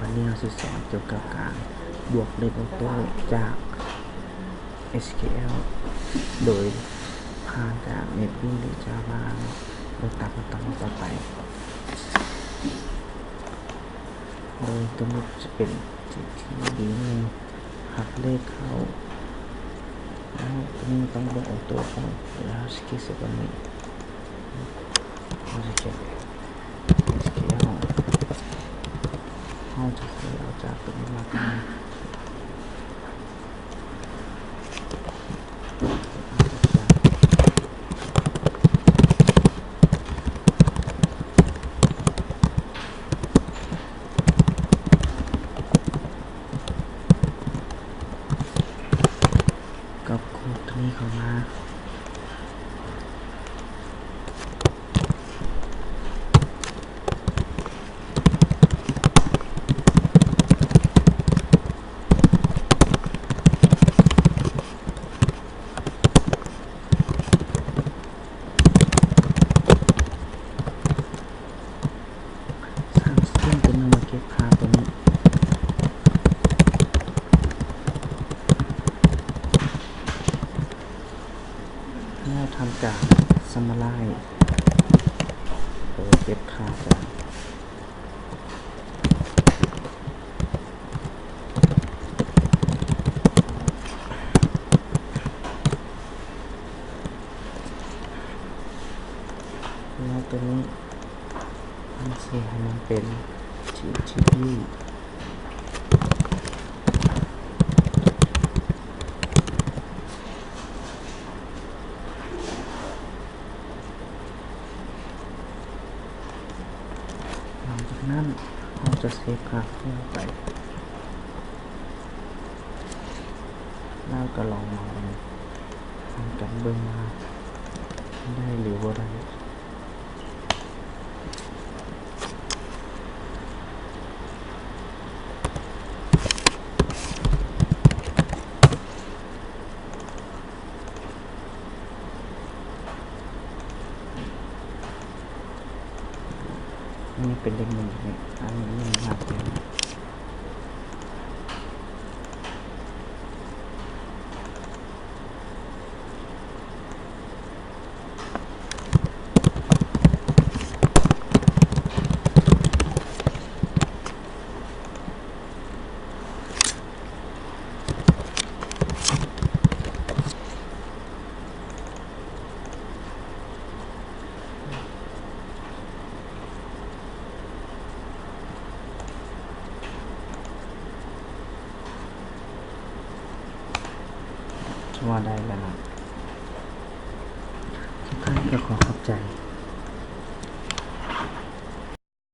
วันนี้เราจะสอนเกี่ยวกับการบวกเลขออโต้จาก SQL โดยผ่านจาก NetBeans หรือ Java เราตามขั้นตอนต่อไปโดยตัวนี้จะเป็นที่ดีนึงหักเลขเข้าแล้วตัวนี้ต้องบวกออโต้ก่อนแล้วสกิลสักวันนี้เราจะเก็บ SQL เราจะเอาจากตัวนี้มากันกับโค้ดตัวนี้เข้ามาสร้างสตริงตัวนึงมาเก็บค่าตัวนี้แล้วทำการsummarize โดยเก็บค่าจากแล้วตัวนี้มันเสียให้มันเป็นGPUหลังจากนั้นเราจะเซฟค่าเข้าไปแล้วก็ลองมาทำกันเบิ่งมาได้หรือบ่ได้อันนี้เป็นเลขหนึ่งเนี่ยอันนี้1มาเป็นว่าได้แล้วนะทุกท่านก็ขอขอบใจ